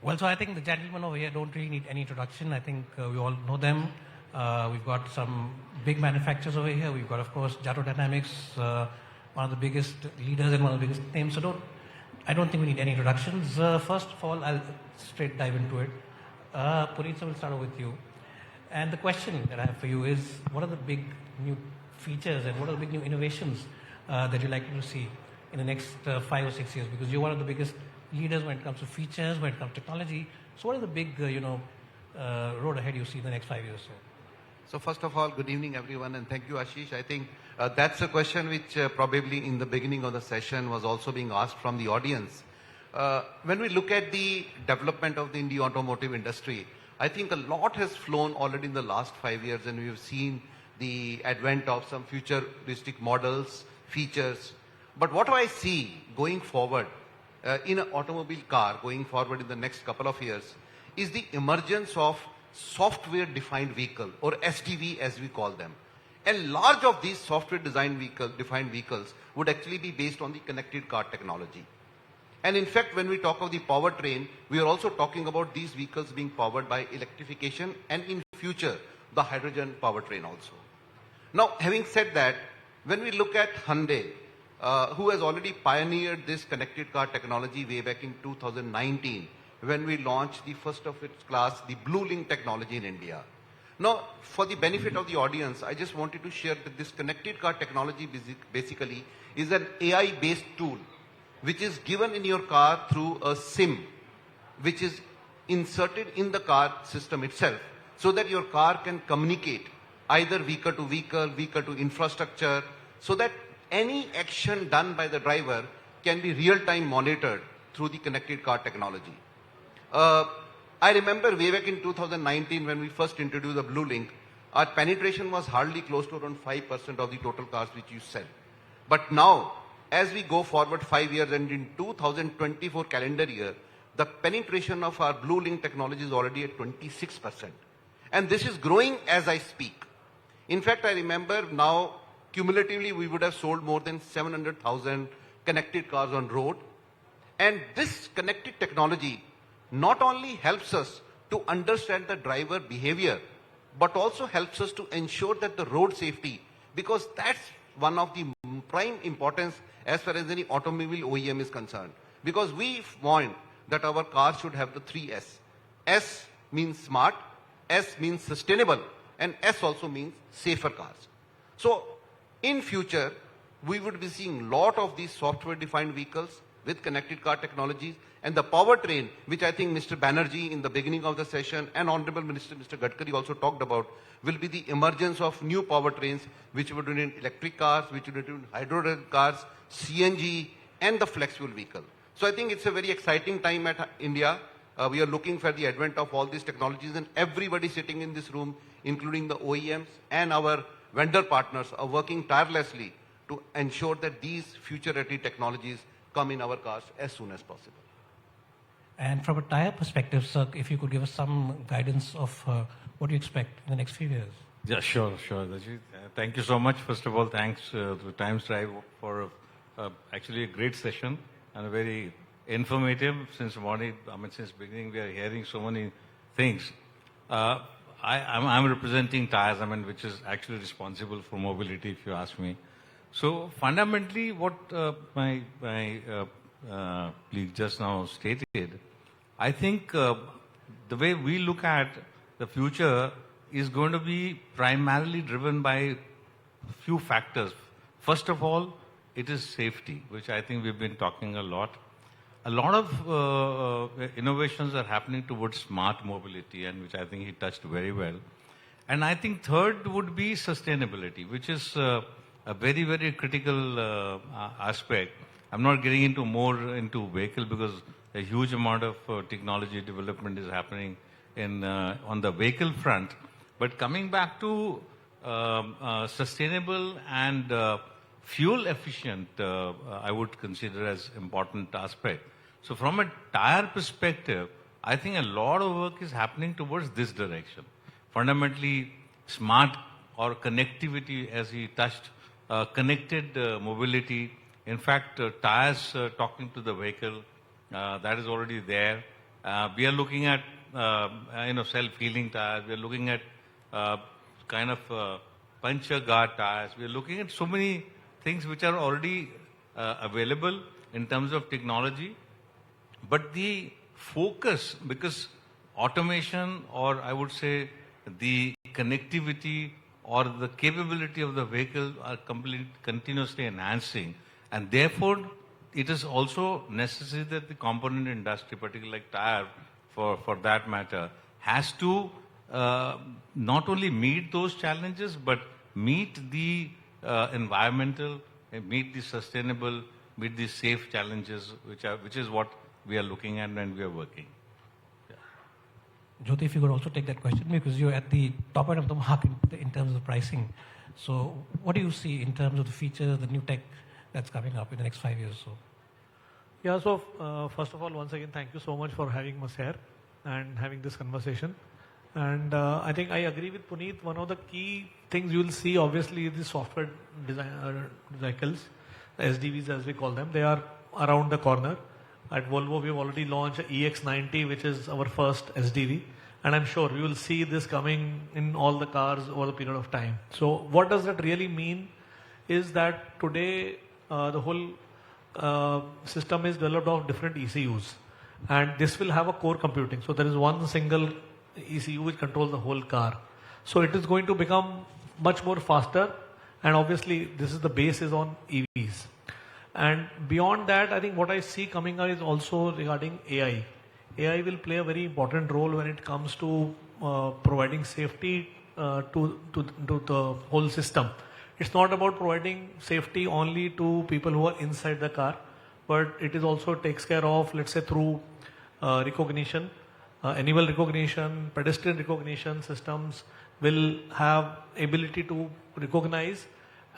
Well, so I think the gentlemen over here don't really need any introduction. I think we all know them. We've got some big manufacturers over here. We've got, of course, Jato Dynamics, one of the biggest leaders and one of the biggest names. So I don't think we need any introductions. First of all, I'll straight dive into it. Puneet, so we'll start with you. And the question that I have for you is, what are the big new features and what are the big new innovations that you're likely to see in the next 5 or 6 years? Because you're one of the biggest leaders when it comes to features, when it comes to technology. So what are the big, road ahead you see in the next 5 years? So first of all, good evening everyone, and thank you Ashish. I think that's a question which probably in the beginning of the session was also being asked from the audience. When we look at the development of the Indian automotive industry, I think a lot has flown already in the last 5 years, and we've seen the advent of some futuristic models, features. But what do I see going forward in an automobile car going forward in the next couple of years is the emergence of software defined vehicle, or SDV as we call them. And large of these software defined vehicles would actually be based on the connected car technology. And in fact, when we talk of the powertrain, we are also talking about these vehicles being powered by electrification and in future, the hydrogen powertrain also. Now, having said that, when we look at Hyundai, who has already pioneered this connected car technology way back in 2019, when we launched the first of its class, the Blue Link technology in India. Now, for the benefit of the audience, I just wanted to share that this connected car technology basically is an AI-based tool which is given in your car through a SIM, which is inserted in the car system itself, so that your car can communicate either vehicle to vehicle, vehicle to infrastructure, so that any action done by the driver can be real-time monitored through the connected car technology. I remember way back in 2019 when we first introduced the Blue Link, our penetration was hardly close to around 5% of the total cars which you sell. But now, as we go forward 5 years and in 2024 calendar year, the penetration of our Blue Link technology is already at 26%. And this is growing as I speak. In fact, I remember now, cumulatively, we would have sold more than 700,000 connected cars on road. And this connected technology not only helps us to understand the driver behavior, but also helps us to ensure that the road safety, because that's one of the prime importance as far as any automobile OEM is concerned. Because we want that our cars should have the 3 S. S means smart, S means sustainable, and S also means safer cars. So in future, we would be seeing a lot of these software defined vehicles with connected car technologies, and the powertrain, which I think Mr. Banerjee in the beginning of the session and Honorable Minister Mr. Gadkari also talked about, will be the emergence of new powertrains which would be in electric cars, which would be in hydrogen cars, CNG, and the flexible vehicle. So I think it's a very exciting time at India. We are looking for the advent of all these technologies, and everybody sitting in this room, including the OEMs and our vendor partners, are working tirelessly to ensure that these future-ready technologies come in our cars as soon as possible. And from a tire perspective, sir, if you could give us some guidance of what you expect in the next few years. Yeah, sure. Thank you so much. First of all, thanks to Times Drive for actually a great session and a very informative. Since morning, since beginning, we are hearing so many things. I'm representing Tyres, which is actually responsible for mobility, if you ask me. So fundamentally, what my colleague just now stated, I think the way we look at the future is going to be primarily driven by a few factors. First of all, it is safety, which I think we've been talking a lot. A lot of innovations are happening towards smart mobility, and which I think he touched very well. And I think third would be sustainability, which is a very, very critical aspect. I'm not getting into more into vehicle because a huge amount of technology development is happening in on the vehicle front. But coming back to sustainable and fuel efficient, I would consider as important aspect. So from a tire perspective, I think a lot of work is happening towards this direction. Fundamentally, smart or connectivity, as he touched, connected mobility. In fact, tires talking to the vehicle, that is already there. We are looking at self-healing tires. We are looking at puncture guard tires. We are looking at so many things which are already available in terms of technology. But the focus, because automation, or I would say the connectivity or the capability of the vehicle are continuously enhancing, and therefore it is also necessary that the component industry, particularly like tire for that matter, has to not only meet those challenges but meet the environmental, meet the sustainable, meet the safe challenges, which is what we are looking at and we are working. Jyoti, if you could also take that question, because you're at the top end of the market in terms of pricing. So what do you see in terms of the features, the new tech that's coming up in the next 5 years or so? Yeah, so first of all, once again, thank you so much for having us here and having this conversation. And I think I agree with Puneet. One of the key things you will see, obviously, is the software design vehicles, SDVs as we call them. They are around the corner. At Volvo, we've already launched EX90, which is our first SDV. And I'm sure we will see this coming in all the cars over the period of time. So what does that really mean is that today the whole system is developed of different ECUs. And this will have a core computing. So there is one single ECU which controls the whole car. So it is going to become much more faster. And obviously, this is the base is on EVs. And beyond that, I think what I see coming out is also regarding AI. AI will play a very important role when it comes to providing safety to the whole system. It's not about providing safety only to people who are inside the car, but it is also takes care of, let's say, through recognition, animal recognition, pedestrian recognition systems will have ability to recognize,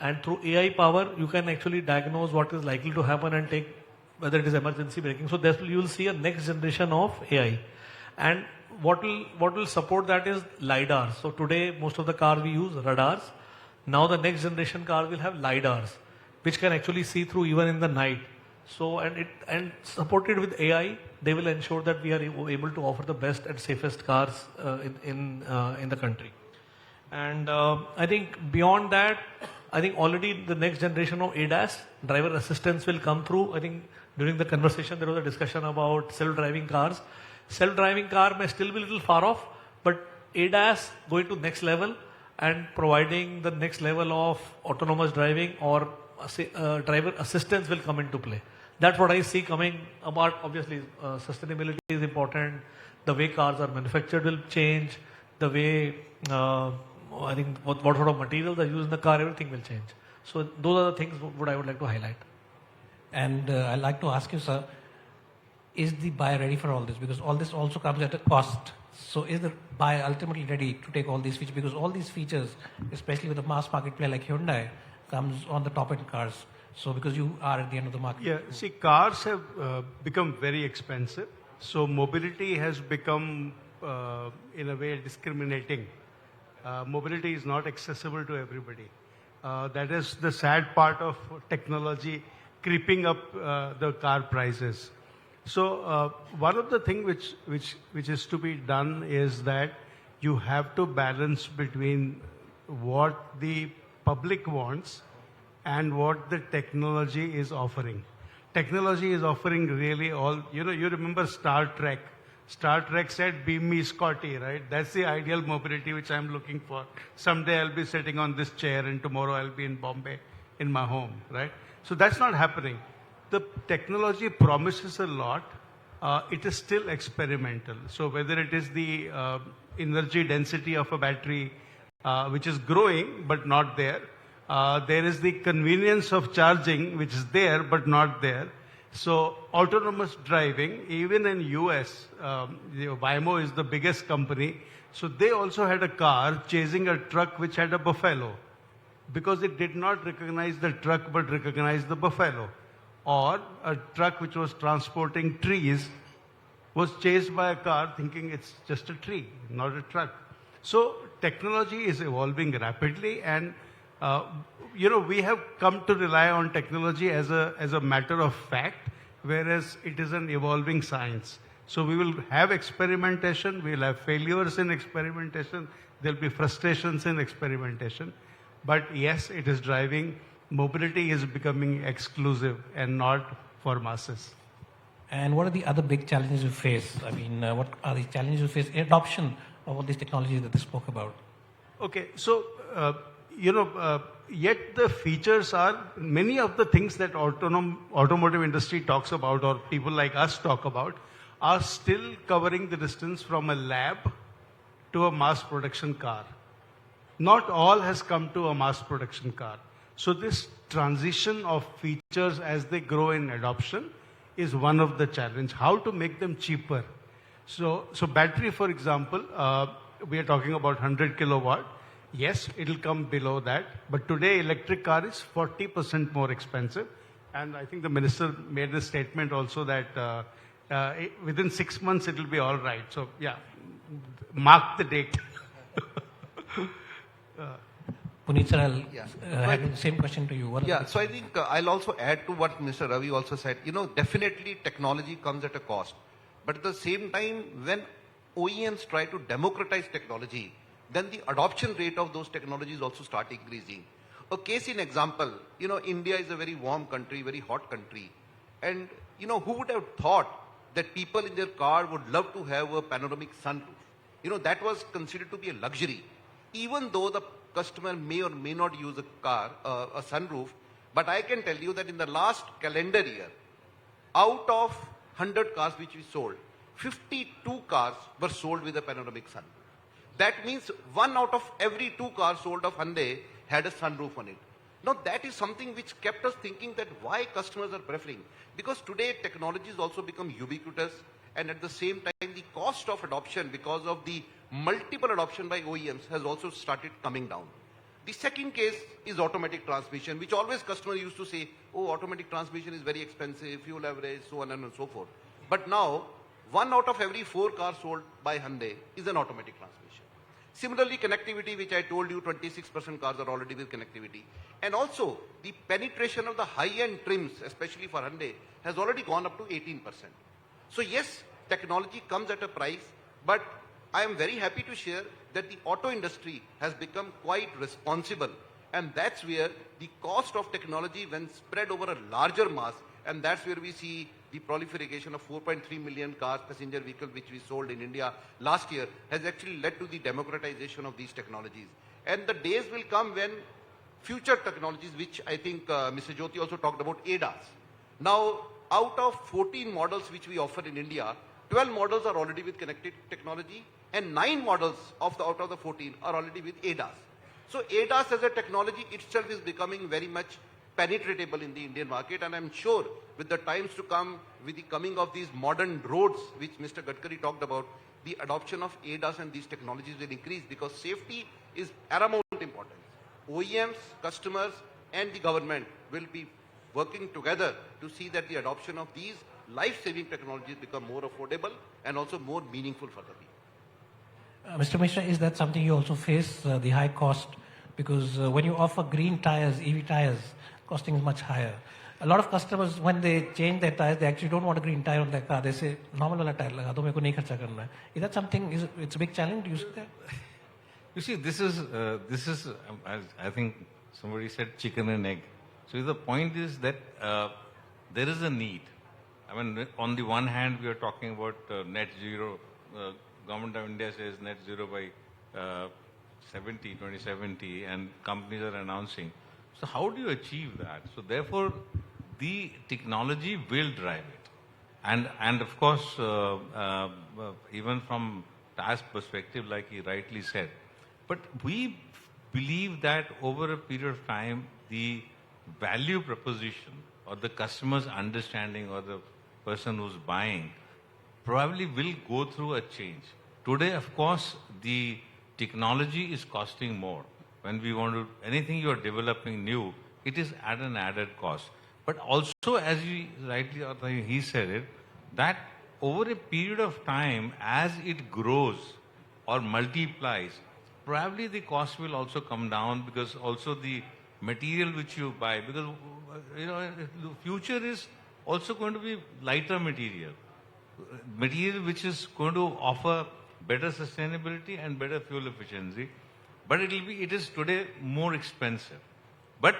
and through AI power, you can actually diagnose what is likely to happen and take whether it is emergency braking. So you will see a next generation of AI. And what will support that is LiDAR. So today, most of the cars we use radars. Now the next generation car will have LiDARs, which can actually see through even in the night. So, and supported with AI, they will ensure that we are able to offer the best and safest cars in the country. And I think beyond that, I think already the next generation of ADAS, driver assistance, will come through. I think during the conversation, there was a discussion about self-driving cars. Self-driving car may still be a little far off, but ADAS going to next level and providing the next level of autonomous driving or driver assistance will come into play. That's what I see coming about. Obviously, sustainability is important. The way cars are manufactured will change. The way, I think, what sort of materials are used in the car, everything will change. So those are the things what I would like to highlight. And I'd like to ask you, sir, is the buyer ready for all this? Because all this also comes at a cost. So is the buyer ultimately ready to take all these features? Because all these features, especially with a mass market player like Hyundai, comes on the top end cars. So because you are at the end of the market. Yeah, see, cars have become very expensive. So mobility has become, in a way, discriminating. Mobility is not accessible to everybody. That is the sad part of technology creeping up the car prices. So one of the things which is to be done is that you have to balance between what the public wants and what the technology is offering. Technology is offering really all, you remember Star Trek. Star Trek said, "Beam me Scotty," right? That's the ideal mobility which I'm looking for. Someday I'll be sitting on this chair and tomorrow I'll be in Bombay in my home, right? So that's not happening. The technology promises a lot. It is still experimental. So whether it is the energy density of a battery, which is growing but not there. There is the convenience of charging, which is there but not there. So autonomous driving, even in US, Waymo is the biggest company. So they also had a car chasing a truck which had a buffalo, because it did not recognize the truck but recognized the buffalo. Or a truck which was transporting trees was chased by a car thinking it's just a tree, not a truck. So technology is evolving rapidly, and we have come to rely on technology as a matter of fact, whereas it is an evolving science. So we will have experimentation, we will have failures in experimentation, there will be frustrations in experimentation. But yes, it is driving, mobility is becoming exclusive and not for masses. And what are the other big challenges you face? I mean, what are the challenges you face in adoption of all these technologies that they spoke about? Okay, so, yet the features are, many of the things that automotive industry talks about or people like us talk about are still covering the distance from a lab to a mass production car. Not all has come to a mass production car. So this transition of features as they grow in adoption is one of the challenge. How to make them cheaper. So battery, for example, we are talking about 100 kilowatt. Yes, it will come below that. But today, electric car is 40% more expensive. And I think the minister made a statement also that within 6 months, it will be all right. So yeah, mark the date. Puneet sir, I'll Yeah. have the same question to you. What are Yeah, the- so I think I'll also add to what Mr. Ravi also said. Definitely technology comes at a cost. But at the same time, when OEMs try to democratize technology, then the adoption rate of those technologies also start increasing. A case in example, India is a very warm country, very hot country. And, who would have thought that people in their car would love to have a panoramic sunroof? That was considered to be a luxury. Even though the customer may or may not use a sunroof, but I can tell you that in the last calendar year, out of 100 cars which we sold, 52 cars were sold with a panoramic sun. That means 1 out of every 2 cars sold of Hyundai had a sunroof on it. Now that is something which kept us thinking that why customers are preferring. Because today technology has also become ubiquitous, and at the same time the cost of adoption because of the multiple adoption by OEMs has also started coming down. The second case is automatic transmission, which always customers used to say, oh, automatic transmission is very expensive, fuel average, so on and so forth. But now, 1 out of every 4 cars sold by Hyundai is an automatic transmission. Similarly, connectivity, which I told you, 26% cars are already with connectivity. And also, the penetration of the high-end trims, especially for Hyundai, has already gone up to 18%. So yes, technology comes at a price, but I am very happy to share that the auto industry has become quite responsible, and that's where the cost of technology, when spread over a larger mass, and that's where we see the proliferation of 4.3 million cars, passenger vehicles, which we sold in India last year, has actually led to the democratization of these technologies. And the days will come when future technologies, which I think Mr. Jyoti also talked about, ADAS. Now, out of 14 models which we offer in India, 12 models are already with connected technology, and 9 models out of the 14 are already with ADAS. So ADAS as a technology itself is becoming very much penetratable in the Indian market, and I'm sure with the times to come, with the coming of these modern roads, which Mr. Gadkari talked about, the adoption of ADAS and these technologies will increase because safety is paramount importance. OEMs, customers, and the government will be working together to see that the adoption of these life-saving technologies become more affordable and also more meaningful for the people. Mr. Misra, is that something you also face, the high cost? Because when you offer green tires, EV tires, costing is much higher. A lot of customers, when they change their tires, they actually don't want a green tire on their car. They say, normal wala tire laga do, meko nahi kharcha karna hai. Is that something, it's a big challenge? Do you see that? You see, this is as I think somebody said, chicken and egg. So the point is that there is a need. I mean, on the one hand, we are talking about net zero. Government of India says net zero by 2070, and companies are announcing. So how do you achieve that? So therefore, the technology will drive it. And of course, even from Tyres perspective, like he rightly said, but we believe that over a period of time, the value proposition or the customer's understanding or the person who's buying probably will go through a change. Today, of course, the technology is costing more. When we want to, anything you are developing new, it is at an added cost. But also, as he rightly, he said it, that over a period of time, as it grows or multiplies, probably the cost will also come down because also the material which you buy, because the future is also going to be lighter material. material which is going to offer better sustainability and better fuel efficiency, but it is today more expensive. But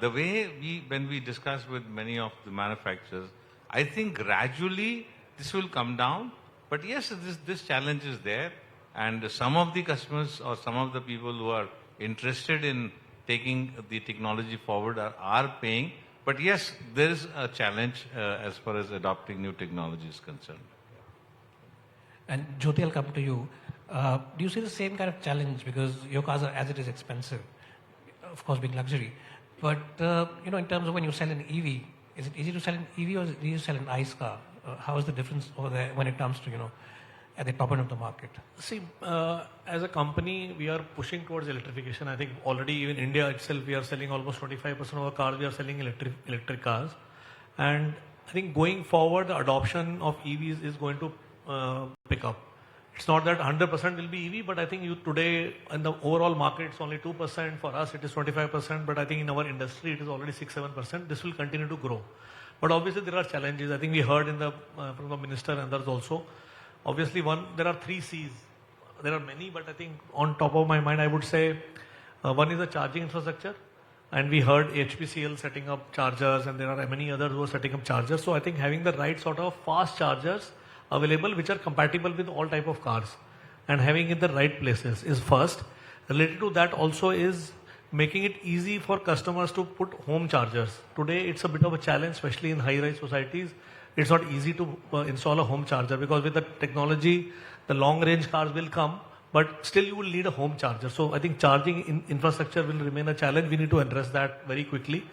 the way when we discuss with many of the manufacturers, I think gradually this will come down. But yes, this challenge is there, and some of the customers or some of the people who are interested in taking the technology forward are paying. But yes, there is a challenge as far as adopting new technology is concerned. And Jyoti, I'll come to you. Do you see the same kind of challenge, because your cars are as it is expensive, of course being luxury, but in terms of when you sell an EV, is it easy to sell an EV or is it easy to sell an ICE car? How is the difference over there when it comes to at the top end of the market? See, as a company, we are pushing towards electrification. I think already even India itself, we are selling almost 25% of our cars, we are selling electric cars. And I think going forward, the adoption of EVs is going to pick up. It's not that 100% will be EV, but I think today in the overall market, it's only 2%. For us, it is 25%, but I think in our industry, it is already 6-7%. This will continue to grow. But obviously, there are challenges. I think we heard from the minister and others also. Obviously, there are 3 C's. There are many, but I think on top of my mind, I would say one is the charging infrastructure. And we heard HPCL setting up chargers, and there are many others who are setting up chargers. So I think having the right sort of fast chargers available, which are compatible with all type of cars, and having it in the right places is first. Related to that also is making it easy for customers to put home chargers. Today, it's a bit of a challenge, especially in high-rise societies. It's not easy to install a home charger, because with the technology, the long-range cars will come, but still you will need a home charger. So I think charging infrastructure will remain a challenge. We need to address that very quickly.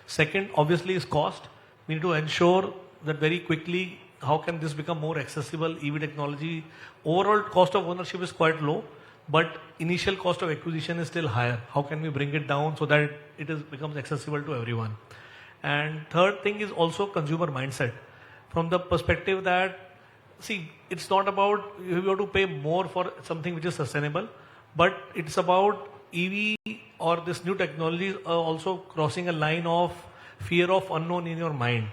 Second, obviously, is cost. We need to ensure that very quickly, how can this become more accessible? EV technology, overall cost of ownership is quite low, but initial cost of acquisition is still higher. How can we bring it down so that it becomes accessible to everyone? And third thing is also consumer mindset. From the perspective that, see, it's not about you have to pay more for something which is sustainable, but it's about EV or this new technology also crossing a line of fear of unknown in your mind.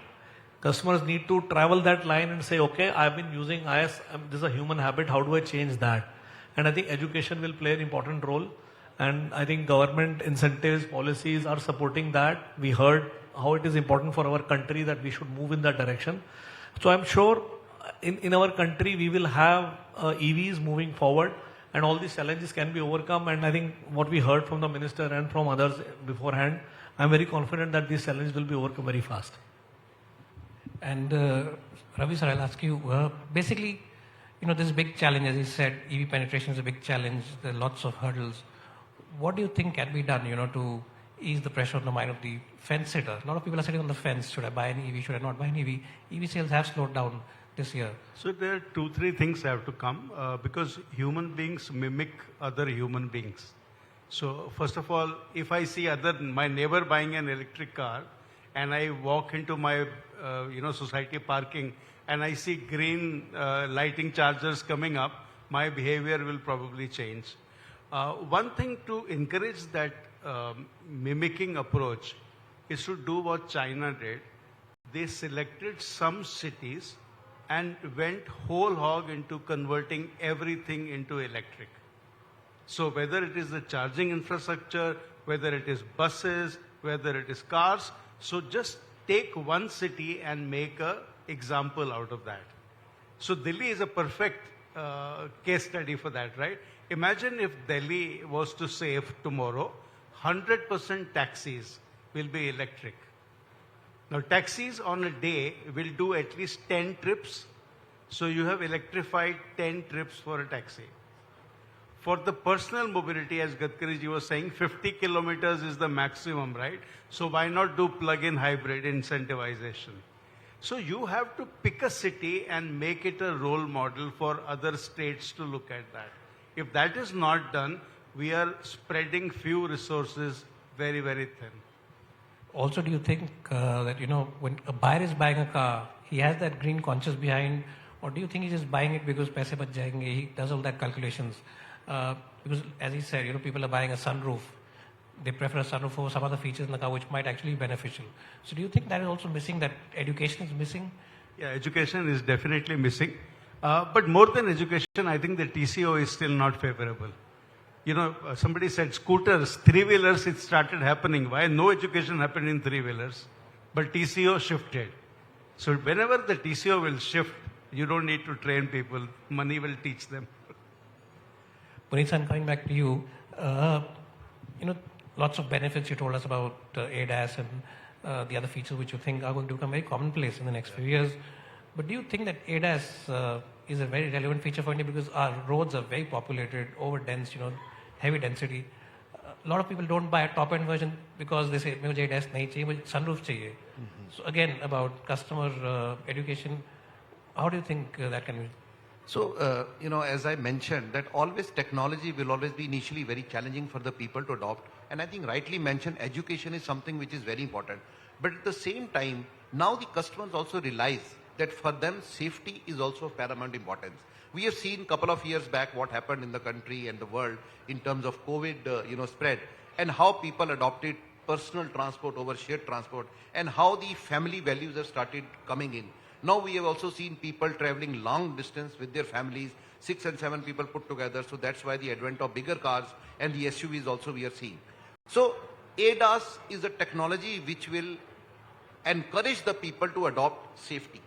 Customers need to travel that line and say, okay, I've been using IS, this is a human habit, how do I change that? And I think education will play an important role. And I think government incentives, policies are supporting that. We heard how it is important for our country that we should move in that direction. So I'm sure in our country, we will have EVs moving forward, and all these challenges can be overcome. And I think what we heard from the minister and from others beforehand, I'm very confident that these challenges will be overcome very fast. And Ravi sir, I'll ask you, basically, this big challenge, as he said, EV penetration is a big challenge. There are lots of hurdles. What do you think can be done, to ease the pressure on the mind of the fence sitter? A lot of people are sitting on the fence. Should I buy an EV? Should I not buy an EV? EV sales have slowed down this year. So there are 2-3 things have to come because human beings mimic other human beings. So first of all, if I see my neighbor buying an electric car, and I walk into my society parking, and I see green lighting chargers coming up, my behavior will probably change. One thing to encourage that mimicking approach is to do what China did. They selected some cities and went whole hog into converting everything into electric. So whether it is the charging infrastructure, whether it is buses, whether it is cars, so just take one city and make an example out of that. So Delhi is a perfect case study for that, right? Imagine if Delhi was to say tomorrow, 100% taxis will be electric. Now taxis on a day will do at least 10 trips. So you have electrified 10 trips for a taxi. For the personal mobility, as Gadkari ji was saying, 50 kilometers is the maximum, right? So why not do plug-in hybrid incentivization? So you have to pick a city and make it a role model for other states to look at that. If that is not done, we are spreading few resources very, very thin. Also, do you think that, when a buyer is buying a car, he has that green conscience behind, or do you think he's just buying it because paise bach jayenge, he does all that calculations? Because as he said, people are buying a sunroof. They prefer a sunroof over some other features in the car which might actually be beneficial. So do you think that is also missing, that education is missing Yeah, education is definitely missing. But more than education, I think the TCO is still not favorable. Somebody said scooters, three-wheelers, it started happening. Why no education happened in three-wheelers? But TCO shifted. So whenever the TCO will shift, you don't need to train people. Money will teach them. Puneet, I'm coming back to you. Lots of benefits you told us about ADAS and the other features which you think are going to become very commonplace in the next few years. But do you think that ADAS is a very relevant feature for India because our roads are very populated, over-dense, heavy density? A lot of people don't buy a top-end version because they say, "Mujhe ADAS nahi chahiye, mujhe sunroof chahiye." So again, about customer education, how do you think that can be? So, as I mentioned, that always technology will always be initially very challenging for the people to adopt. And I think rightly mentioned, education is something which is very important. But at the same time, now the customers also realize that for them, safety is also of paramount importance. We have seen a couple of years back what happened in the country and the world in terms of COVID, spread, and how people adopted personal transport over shared transport, and how the family values have started coming in. Now we have also seen people traveling long distance with their families, 6 and 7 people put together. So that's why the advent of bigger cars and the SUVs also we are seeing. So ADAS is a technology which will encourage the people to adopt safety.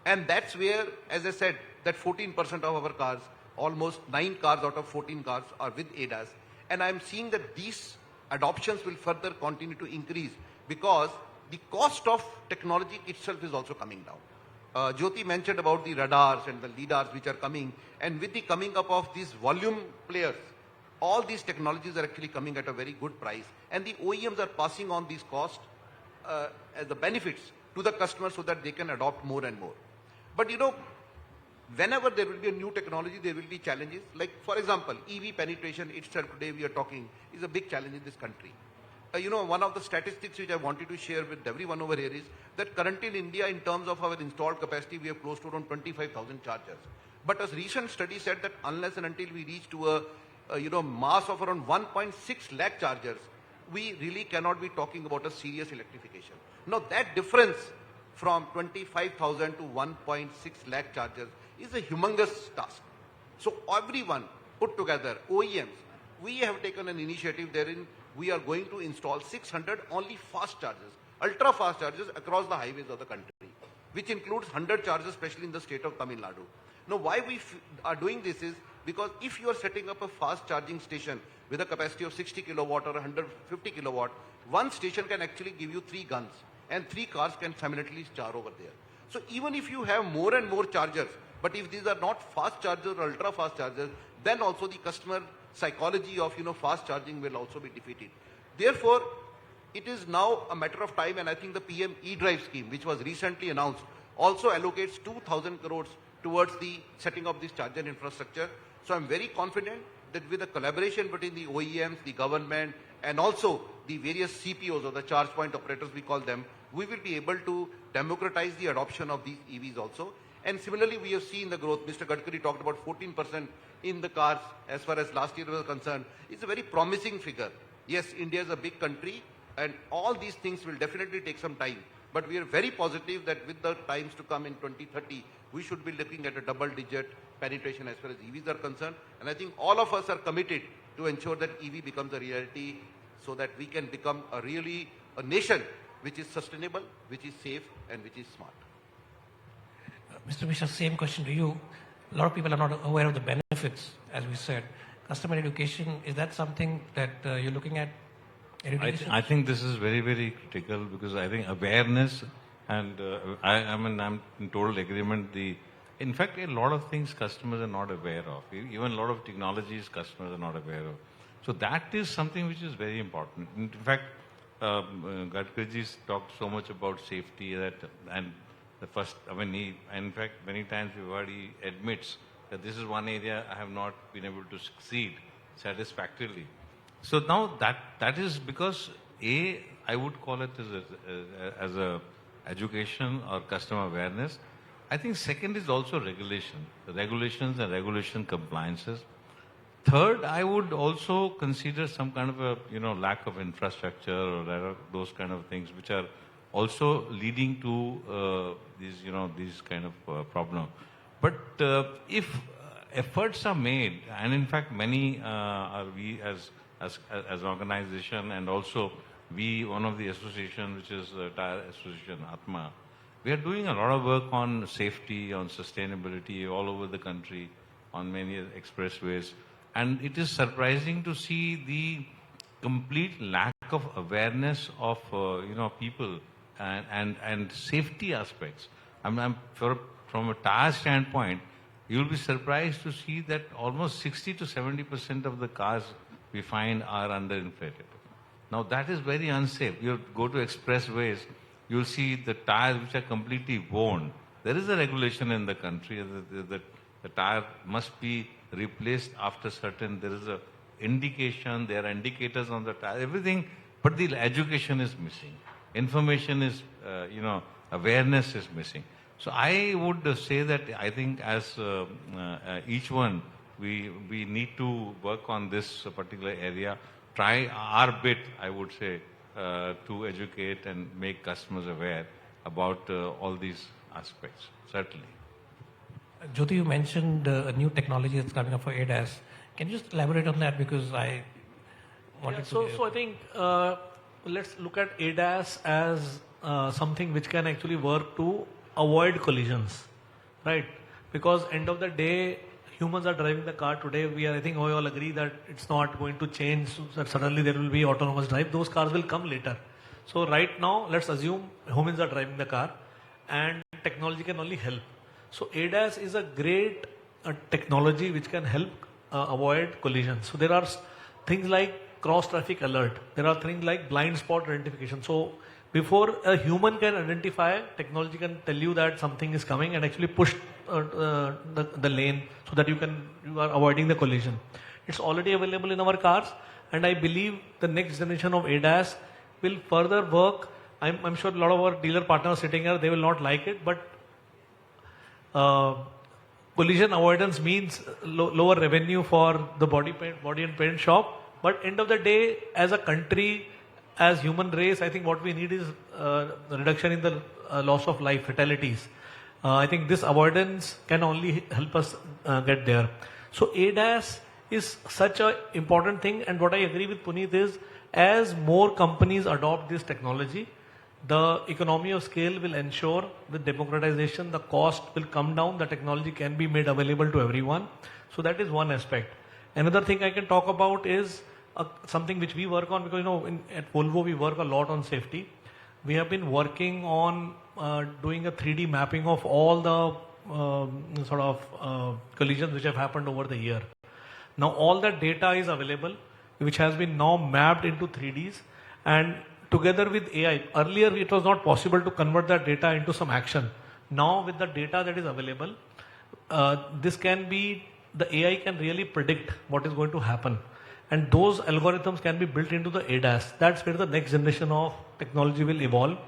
And that's where, as I said, that 14% of our cars, almost 9 cars out of 14 cars are with ADAS. And I'm seeing that these adoptions will further continue to increase because the cost of technology itself is also coming down. Jyoti mentioned about the radars and the lidars which are coming, and with the coming up of these volume players, all these technologies are actually coming at a very good price, and the OEMs are passing on these costs as the benefits to the customer so that they can adopt more and more. But whenever there will be a new technology, there will be challenges. Like, for example, EV penetration itself today we are talking is a big challenge in this country. One of the statistics which I wanted to share with everyone over here is that currently in India, in terms of our installed capacity, we have close to around 25,000 chargers. But a recent study said that unless and until we reach to a mass of around 1.6 lakh chargers, we really cannot be talking about a serious electrification. Now that difference from 25,000 to 1.6 lakh chargers is a humongous task. So everyone put together, OEMs, we have taken an initiative therein. We are going to install 600 only fast chargers, ultra fast chargers across the highways of the country, which includes 100 chargers, especially in the state of Tamil Nadu. Now, why we are doing this is because if you are setting up a fast charging station with a capacity of 60 kilowatt or 150 kilowatt, one station can actually give you 3 guns and 3 cars can simultaneously charge over there. So even if you have more and more chargers, but if these are not fast chargers or ultra fast chargers, then also the customer psychology of fast charging will also be defeated. Therefore, it is now a matter of time, and I think the PM e-drive scheme, which was recently announced, also allocates 2,000 crores towards the setting of this charger infrastructure. So I'm very confident that with the collaboration between the OEMs, the government, and also the various CPOs or the charge point operators we call them, we will be able to democratize the adoption of these EVs also. And similarly, we have seen the growth. Mr. Gadkari talked about 14% in the cars as far as last year was concerned. It's a very promising figure. Yes, India is a big country and all these things will definitely take some time. But we are very positive that with the times to come in 2030, we should be looking at a double-digit penetration as far as EVs are concerned. And I think all of us are committed to ensure that EV becomes a reality so that we can become a nation which is sustainable, which is safe, and which is smart. Mr. Misra, same question to you. A lot of people are not aware of the benefits, as we said. Customer education, is that something that you're looking at? I think this is very, very critical because I think awareness and I'm in total agreement. In fact, a lot of things customers are not aware of. Even a lot of technologies customers are not aware of. So that is something which is very important. In fact, Gadkari's talked so much about safety and the first, in fact, many times we've heard he admits that this is one area I have not been able to succeed satisfactorily. So now that is because I would call it as a education or customer awareness. I think second is also regulation, the regulations and regulation compliances. Third, I would also consider some kind of a lack of infrastructure or those kind of things which are also leading to these kind of problem. But if efforts are made, and in fact many are we as organization, and also we, one of the association, which is Tire Association Atma, we are doing a lot of work on safety, on sustainability all over the country, on many expressways. And it is surprising to see the complete lack of awareness of people and safety aspects. From a tire standpoint, you'll be surprised to see that almost 60 to 70% of the cars we find are underinflated. Now that is very unsafe. You go to expressways, you'll see the tires which are completely worn. There is a regulation in the country that the tire must be replaced after certain, there is a indication, there are indicators on the tire, everything, but the education is missing. Information is, awareness is missing. So I would say that I think as each one, we need to work on this particular area, try our bit, I would say, to educate and make customers aware about all these aspects, certainly. Jyoti, you mentioned a new technology that's coming up for ADAS. Can you just elaborate on that? Because I wanted to... So I think let's look at ADAS as something which can actually work to avoid collisions, right? Because end of the day, humans are driving the car today. I think we all agree that it's not going to change, so that suddenly there will be autonomous drive. Those cars will come later. So right now, let's assume humans are driving the car and technology can only help. So ADAS is a great technology which can help avoid collisions. So there are things like cross traffic alert. There are things like blind spot identification. So before a human can identify, technology can tell you that something is coming and actually push the lane so that you are avoiding the collision. It's already available in our cars, and I believe the next generation of ADAS will further work. I'm sure a lot of our dealer partners sitting here, they will not like it, but collision avoidance means lower revenue for the body and paint shop. But end of the day, as a country, as human race, I think what we need is reduction in the loss of life, fatalities. I think this avoidance can only help us get there. So ADAS is such an important thing, and what I agree with Puneet is, as more companies adopt this technology, the economy of scale will ensure the democratization, the cost will come down, the technology can be made available to everyone. So that is one aspect. Another thing I can talk about is something which we work on, because at Volvo we work a lot on safety. We have been working on doing a 3D mapping of all the collisions which have happened over the year. Now all that data is available, which has been now mapped into 3Ds, and together with AI. Earlier it was not possible to convert that data into some action. Now with the data that is available, the AI can really predict what is going to happen. And those algorithms can be built into the ADAS. That's where the next generation of technology will evolve.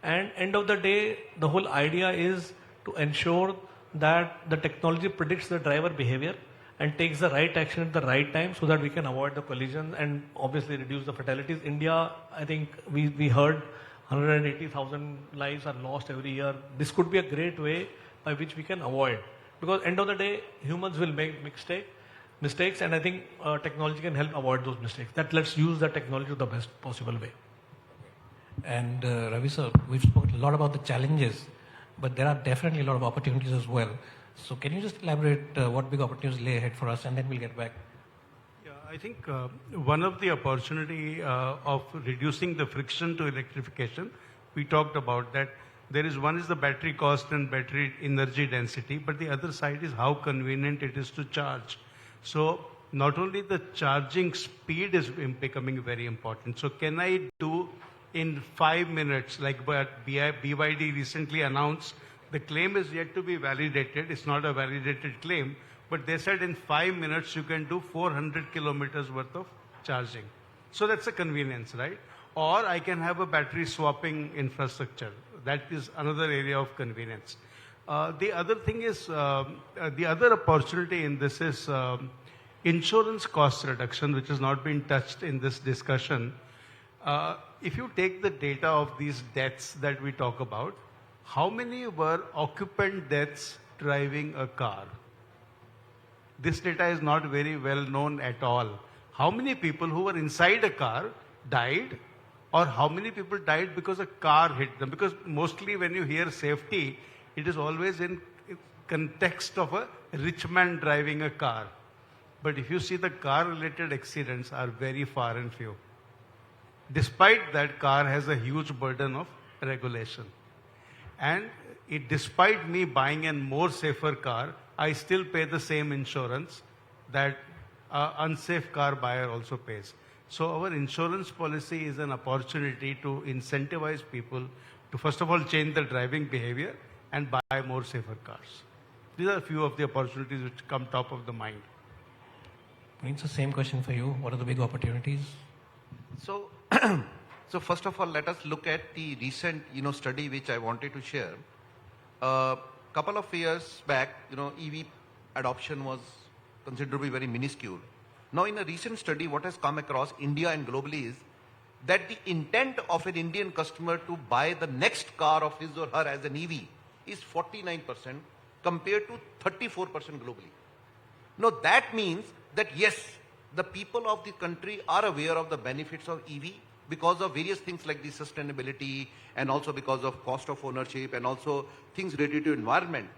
And end of the day, the whole idea is to ensure that the technology predicts the driver behavior and takes the right action at the right time so that we can avoid the collision and obviously reduce the fatalities. India, I think we heard 180,000 lives are lost every year. This could be a great way by which we can avoid. Because end of the day, humans will make mistakes, and I think technology can help avoid those mistakes. Let's use the technology the best possible way. And Ravi sir, we've spoken a lot about the challenges, but there are definitely a lot of opportunities as well. So can you just elaborate what big opportunities lay ahead for us, and then we'll get back. Yeah, I think one of the opportunity of reducing the friction to electrification, we talked about that. One is the battery cost and battery energy density, but the other side is how convenient it is to charge. So not only the charging speed is becoming very important. So can I do in 5 minutes, like what BYD recently announced? The claim is yet to be validated. It's not a validated claim, but they said in 5 minutes you can do 400 kilometers worth of charging. So that's a convenience, right? Or I can have a battery swapping infrastructure. That is another area of convenience. The other thing is, the other opportunity in this is insurance cost reduction, which has not been touched in this discussion. If you take the data of these deaths that we talk about, how many were occupant deaths driving a car? This data is not very well known at all. How many people who were inside a car died, or how many people died because a car hit them? Because mostly when you hear safety, it is always in context of a rich man driving a car. But if you see, the car-related accidents are very far and few. Despite that, car has a huge burden of regulation. And despite me buying a more safer car, I still pay the same insurance that an unsafe car buyer also pays. So our insurance policy is an opportunity to incentivize people to first of all change their driving behavior and buy more safer cars. These are a few of the opportunities which come top of the mind. It's the same question for you. What are the big opportunities? So, so first of all, let us look at the recent, study which I wanted to share. Couple of years back, EV adoption was considerably very minuscule. Now, in a recent study, what has come across India and globally is that the intent of an Indian customer to buy the next car of his or her as an EV is 49% compared to 34% globally. Now, that means that yes, the people of the country are aware of the benefits of EV because of various things like the sustainability and also because of cost of ownership and also things related to environment.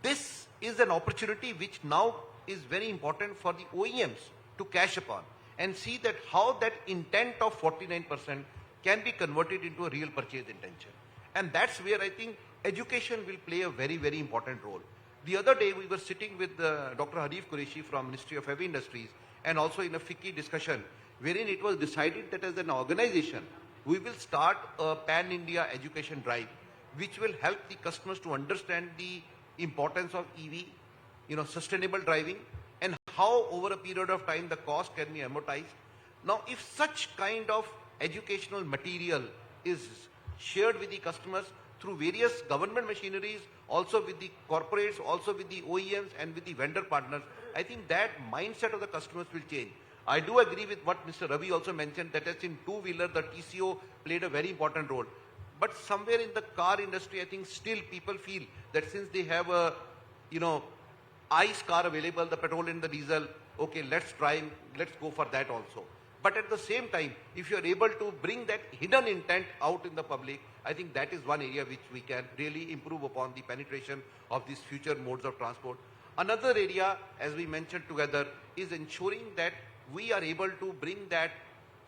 This is an opportunity which now is very important for the OEMs to cash upon and see that how that intent of 49% can be converted into a real purchase intention. And that's where I think education will play a very, very important role. The other day we were sitting with Dr. Harif Qureshi from Ministry of Heavy Industries and also in a FICCI discussion wherein it was decided that as an organization we will start a pan-India education drive which will help the customers to understand the importance of EV, sustainable driving and how over a period of time the cost can be amortized. Now, if such kind of educational material is shared with the customers through various government machineries, also with the corporates, also with the OEMs and with the vendor partners, I think that mindset of the customers will change. I do agree with what Mr. Ravi also mentioned, that as in two-wheeler, the TCO played a very important role. But somewhere in the car industry, I think still people feel that since they have a, ICE car available, the petrol and the diesel, okay, let's go for that also. But at the same time, if you are able to bring that hidden intent out in the public, I think that is one area which we can really improve upon the penetration of these future modes of transport. Another area, as we mentioned together, is ensuring that we are able to bring that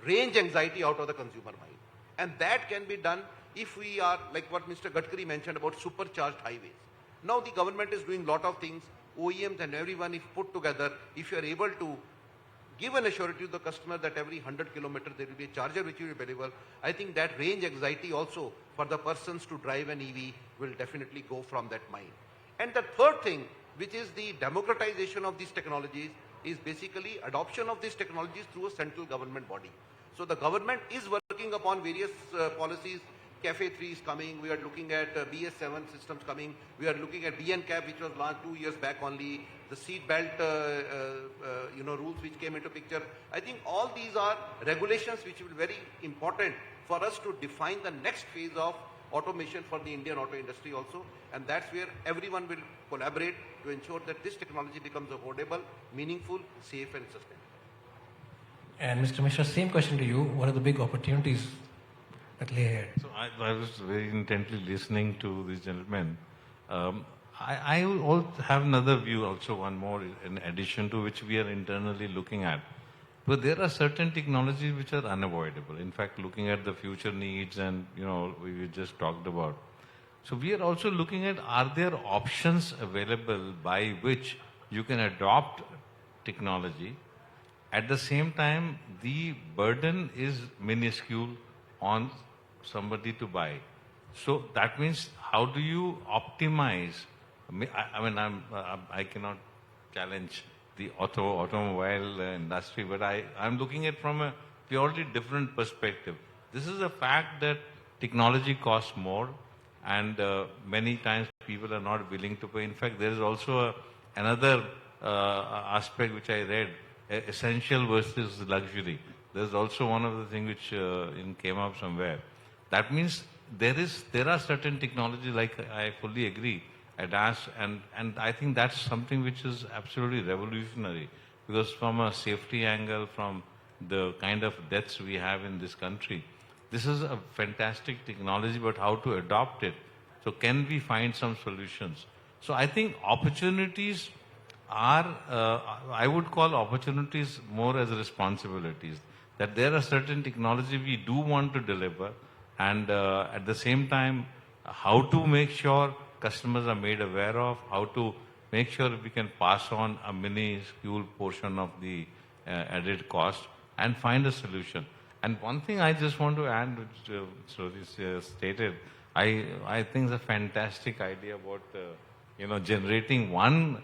range anxiety out of the consumer mind. And that can be done if we are, like what Mr. Gadkari mentioned about supercharged highways. Now the government is doing a lot of things, OEMs and everyone, if put together, if you are able to give an assurance to the customer that every 100 kilometers there will be a charger which will be available, I think that range anxiety also for the persons to drive an EV will definitely go from that mind. And the third thing, which is the democratization of these technologies, is basically adoption of these technologies through a central government body. So the government is working upon various policies. Cafe 3 is coming, we are looking at BS7 systems coming, we are looking at BNCAP which was launched 2 years back only, the seat belt rules which came into picture. I think all these are regulations which will be very important for us to define the next phase of automation for the Indian auto industry also, and that's where everyone will collaborate to ensure that this technology becomes affordable, meaningful, safe and sustainable. And Mr. Misra, same question to you. What are the big opportunities that lay ahead? So I was very intently listening to this gentleman. I will have another view also, one more in addition to which we are internally looking at. But there are certain technologies which are unavoidable. In fact, looking at the future needs and, we just talked about. So we are also looking at, are there options available by which you can adopt technology? At the same time, the burden is minuscule on somebody to buy. So that means, how do you optimize? I cannot challenge the automobile industry, but I'm looking at from a purely different perspective. This is a fact that technology costs more, and many times people are not willing to pay. In fact, there is also another aspect which I read, essential versus luxury. there's also one of the things which came up somewhere. That means there are certain technologies, like I fully agree, ADAS, and I think that's something which is absolutely revolutionary, because from a safety angle, from the kind of deaths we have in this country, this is a fantastic technology, but how to adopt it? So can we find some solutions? So I think opportunities are, I would call opportunities more as responsibilities. That there are certain technology we do want to deliver, and at the same time, how to make sure customers are made aware of, how to make sure we can pass on a minuscule portion of the added cost and find a solution. And one thing I just want to add, which Swadesh stated, I think it's a fantastic idea about generating one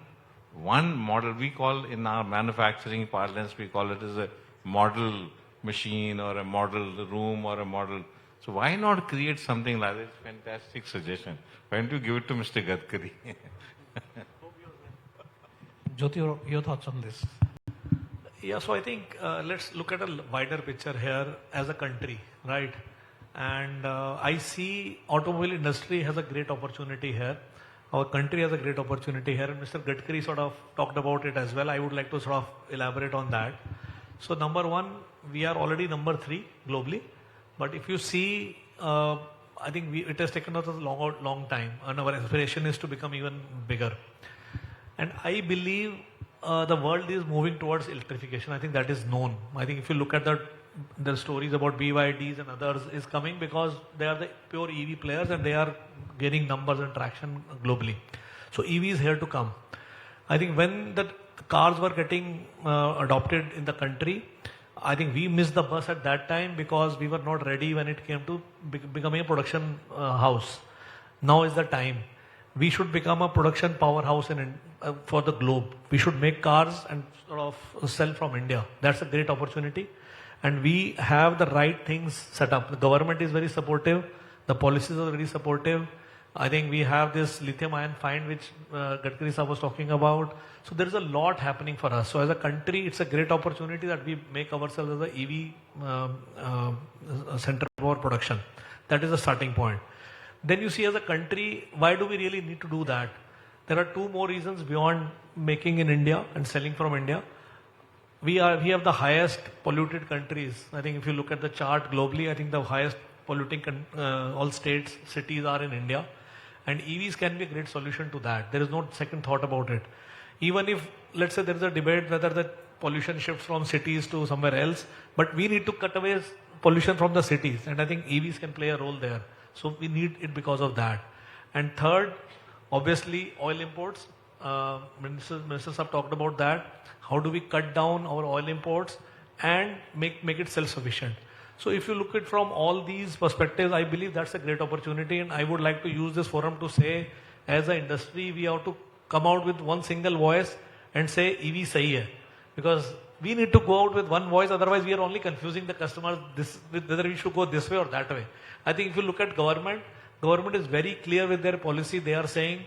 model. We call, in our manufacturing parlance, we call it as a model machine or a model room or a model. So why not create something like this? Fantastic suggestion. Why don't you give it to Mr. Gadkari? Jyoti, your thoughts on this? Yeah, so I think let's look at a wider picture here as a country, right? And I see automobile industry has a great opportunity here. Our country has a great opportunity here, and Mr. Gadkari sort of talked about it as well. I would like to sort of elaborate on that. So number one, we are already number 3 globally. But if you see, I think it has taken us a long time, and our aspiration is to become even bigger. And I believe the world is moving towards electrification. I think that is known. I think if you look at the stories about BYDs and others is coming because they are the pure EV players and they are gaining numbers and traction globally. So EV is here to come. I think when the cars were getting adopted in the country, I think we missed the bus at that time because we were not ready when it came to becoming a production house. Now is the time. We should become a production powerhouse for the globe. We should make cars and sort of sell from India. That's a great opportunity. And we have the right things set up. The government is very supportive. The policies are very supportive. I think we have this lithium ion find which Gadkari Sahab was talking about. So there is a lot happening for us. So as a country, it's a great opportunity that we make ourselves as a EV center for production. That is the starting point. Then you see as a country, why do we really need to do that? There are 2 more reasons beyond making in India and selling from India. We have the highest polluted countries. I think if you look at the chart globally, I think the highest polluting all states, cities are in India. And EVs can be a great solution to that. There is no second thought about it. Even if, let's say there is a debate whether the pollution shifts from cities to somewhere else, but we need to cut away pollution from the cities. And I think EVs can play a role there. So we need it because of that. And third, obviously oil imports. Minister Sahab talked about that. How do we cut down our oil imports and make it self-sufficient? So if you look at from all these perspectives, I believe that's a great opportunity. And I would like to use this forum to say, as an industry, we have to come out with one single voice and say EV sahi hai. Because we need to go out with one voice, otherwise we are only confusing the customers whether we should go this way or that way. I think if you look at government is very clear with their policy. They are saying,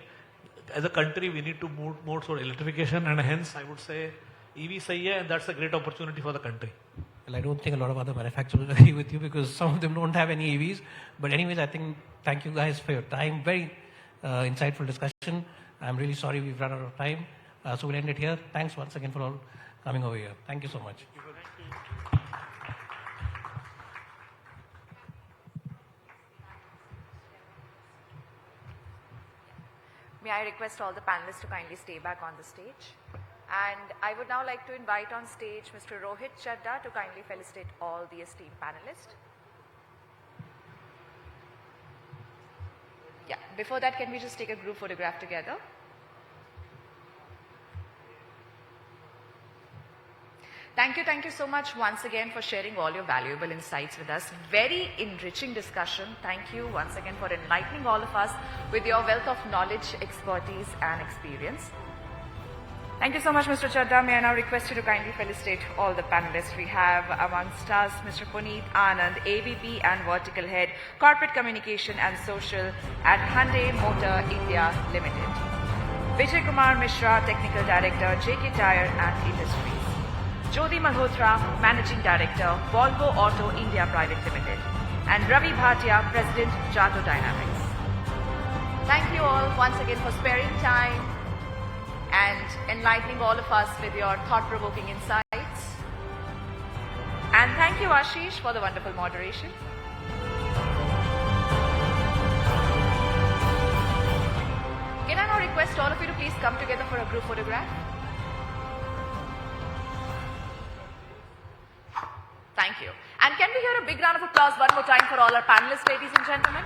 as a country, we need to move more toward electrification, and hence I would say EV sahi hai, and that's a great opportunity for the country. Well, I don't think a lot of other manufacturers will agree with you because some of them don't have any EVs. But anyways, I think thank you guys for your time. Very insightful discussion. I'm really sorry we've run out of time. So we'll end it here. Thanks once again for all coming over here. Thank you so much. May I request all the panelists to kindly stay back on the stage. And I would now like to invite on stage Mr. Rohit Chadda to kindly felicitate all the esteemed panelists. Yeah, before that, can we just take a group photograph together? Thank you so much once again for sharing all your valuable insights with us. Very enriching discussion. Thank you once again for enlightening all of us with your wealth of knowledge, expertise and experience. Thank you so much, Mr. Chadda. May I now request you to kindly felicitate all the panelists. We have amongst us Mr. Puneet Anand, AVP and Vertical Head, Corporate Communication and Social at Hyundai Motor India Limited. Vijay Kumar Misra, Technical Director, JK Tyre and Industries. Jyoti Malhotra, Managing Director, Volvo Auto India Private Limited, and Ravi Bhatia, President, Jato Dynamics. Thank you all once again for sparing time and enlightening all of us with your thought-provoking insights. And thank you, Ashish, for the wonderful moderation. Can I now request all of you to please come together for a group photograph? Thank you. And can we hear a big round of applause one more time for all our panelists, ladies and gentlemen?